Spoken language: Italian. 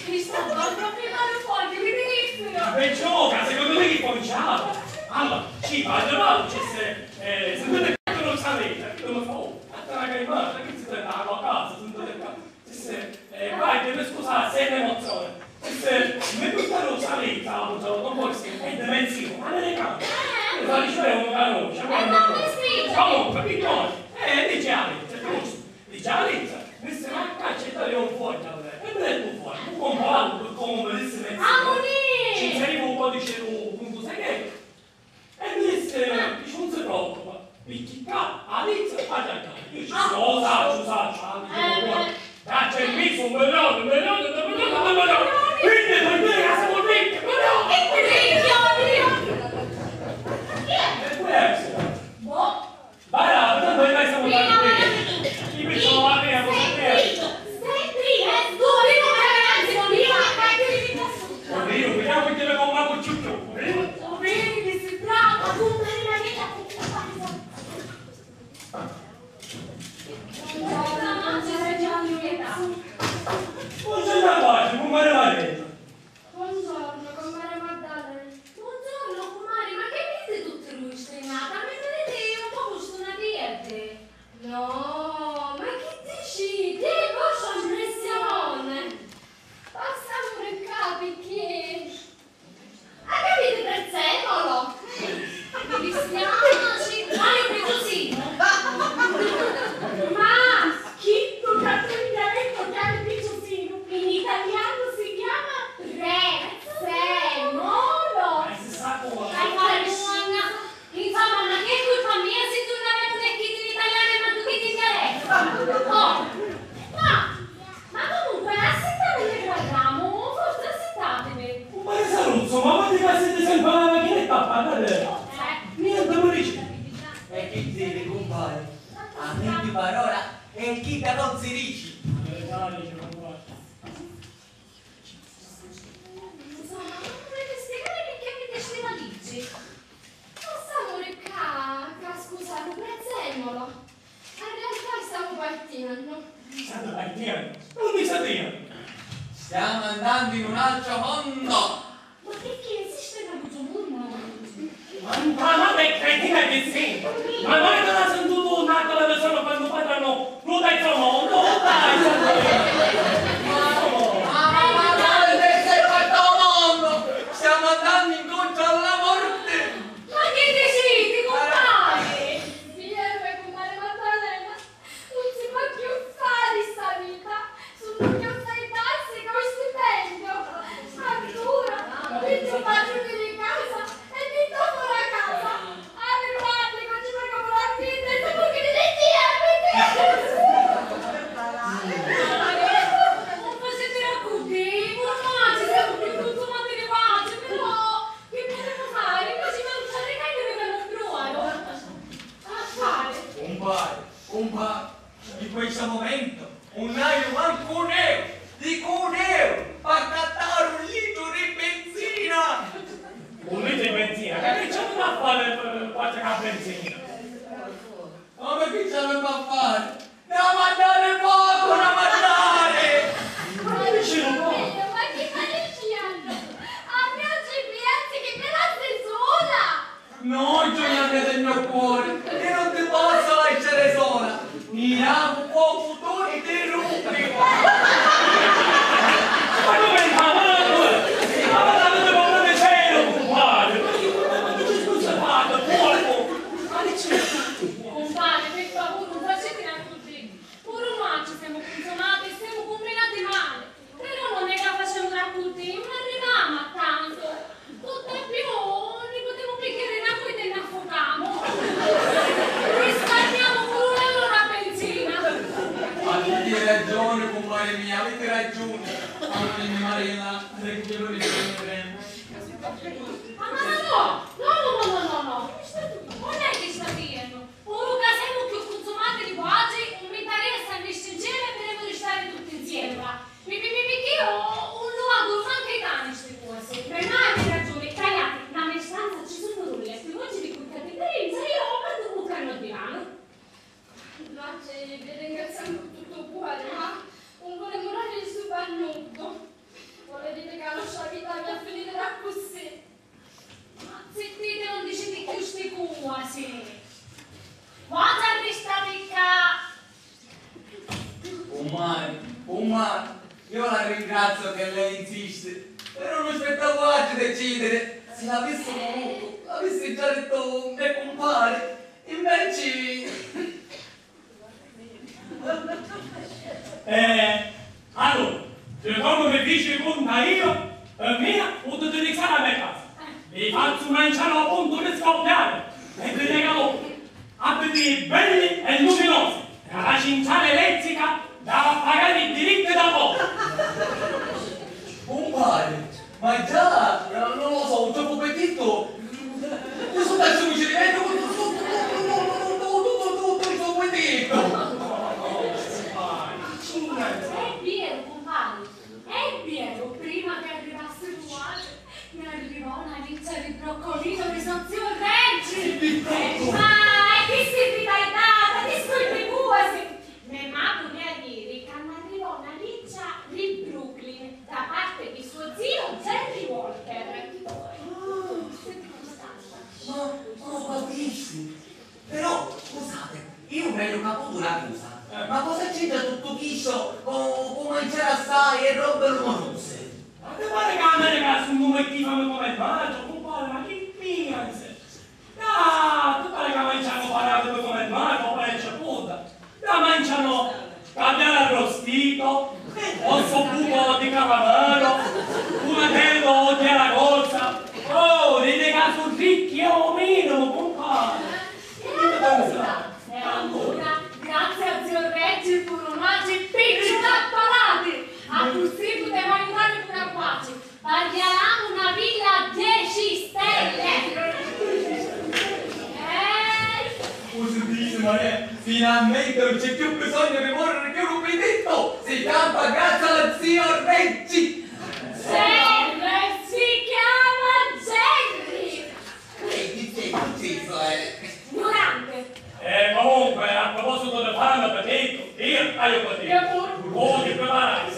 Mi sta proprio male fuori, mi rifiero. Per gioca, secondo me che cominciava. Allora, ci vogliono, se non non sapete, che non fa, a la carimata, che si prende a casa, vai, deve scusare, sei un'emozione. Mi buttano la salita, non può essere, è dimensione, ma non è campo. E fa dicere uno canoce, comunque, piccolo, dice Alizza, giusto, dice Alizza, mi sembra che accettare un fuoco, e me ne tu fuori, un po' alto, come me disse menzione. Ci inserivo un po' di ceruto, un po' sai che? E mi disse, non si preoccupa, mi chiccava, Alizza, fate a casa. Io ci sono, saccio, c'è il viso, un melone, quindi per me la siamo ricche, vai là, tanto noi siamo tranquilli. Chi mi sono la mia, non io, vediamo che deve con una cucciuccio. Buongiorno a voi, come va? Buongiorno, comare Maddalena. Buongiorno, comare, ma che dite tutte lui strenata? Mi vedete un po' stonatierte? No, ma che dici? Che vostra impressione? Passiamo per qua, perché... Ah, capite, prezzemolo? Mi dispiace, ma io precisino. Ma chi tocca prendere chiave precisino? In italiano si chiama prezzemolo. Insomma, ma che colpa mia se tu non avevi detto in italiano e ma tu che ti dialetto? Oh, ma comunque assettate guardiamo, forse assettatevi. Ma che saluzzo, ma ti siete sempre alla macchinetta a parlare? Niente, non dici. E chi deve, compare? A me di parola e chi da non si dice. Insomma, non volete spiegare perché avete scegliere? Passiamo qua, scusate, prezzemolo. In realtà stiamo partendo. State partendo? Non mi sapete. Stiamo andando in un altro mondo. Ma perché esiste un altro mondo? Ma non è cretina che sì. Ma noi non la sentito una cosa persona quando parlano non dai tuo mondo, non dai tuo mondo. Ma dove sei fatto mondo? Stiamo andando incontro alla morte. Ma che decidi, compare? Piero e compare Maddalena, non si può più fare sta vita. Sono più sei tasse con stipendio. Addirittura, il tuo padre di casa e mi dopo la casa. Alle guardi, non ci pagavo la vita e dopo che ne non facete racconti, ma ci siamo più consumati le pace, però che potremmo fare? Invece di mangiare carne vengono bruano. A fare? Compare, in questo momento non hai manco un euro, dico un euro, per cattare un litro di benzina. Un litro di benzina, che c'è da fare quattro ca benzina? Come che ce ne fa fare? Da mangiare poco, da mangiare! Ma dici un po'? Ma che manici hanno? Abbiamo i clienti che me la sei sola! No, gioia del mio cuore, io non ti posso lasciare sola. Mi amo un po' tutti i rupi. Ma come fa? Ma l'avete paura di cielo, compadre! Ma che ci scusa fatto, porco! Ma dici? Compare, per favore, non facete racconti. Pure noi ci siamo consumati, siamo combinati male. Però non è che facciamo racconti, non arriviamo a tanto. Tutto è più, ne potevo pigliare in acqua e te ne affogamo. Risparmiamo pure un euro la benzina. Avete ragione, compare mia, avete ragione. Anni Marina, recupero di prendere. Ma no! Non è che sta dicendo. Ora che siamo più consumati di oggi, non mi interessa invece insieme e volevo restare tutti insieme. Perché io un luogo anche i cani queste cose. Per me hai ragione, cagate, nella mia stanza ci sono due letti, oggi di cui capienza io ho fatto un bucano al divano. No, vi ringraziamo con tutto cuore, ma non volevo morire sul bagnuto. Ma io la ringrazio che lei insiste, però non aspettavo oggi decidere. Se l'avessi voluto, l'avessi già detto mio compare, invece... Allora, secondo me dice conta io, per me potete iniziare a me casa. Vi faccio mangiare a punto di scoppiare e vi regalo abiti belli e luminosi, la cinciare elettrica da pagare i diritti da poco. Compare, ma già, non lo so, un troppo petito. Questo pezzo mi ci diventa tutto il suo petito. È vero, compare, è vero, prima che arrivasse Duale mi arrivò una riccia di broccolino di sozio Reggi. Ma che servità è data, discolpi quasi. Me mago mi a dire che mi arrivò una riccia di Brooklyn da parte di suo zio Jerry Walker. Ma lo capisci? Però, scusate, io avrei caputo una cosa. Ma cosa c'entra tutto questo con mangiare assai e robe rumorose? Ma te pare che a me ragazzi un momentino come mangio, compare, ma che pianse? No, te pare che mangiano parato come mangio, parecchia puta. Da mangiano caviale arrostito, osso buco di cavallo, una tenda di aragosta. Oh, dite che sono ricchi o meno, compare. E allora, grazie a zio Reggi furono oggi picci tappalati. A così poteva aiutare pure quasi. Paghiamo una villa a 10 stelle. Cosa dice Maria? Finalmente non c'è più bisogno di morire più un pedetto! Si campa grazie allo zio Reggi! Jerry si chiama Jerry. Che ucciso è? Ignorante. Comunque, a proposito del pane appetito, io taglio per te. Che pur. Vuoi preparare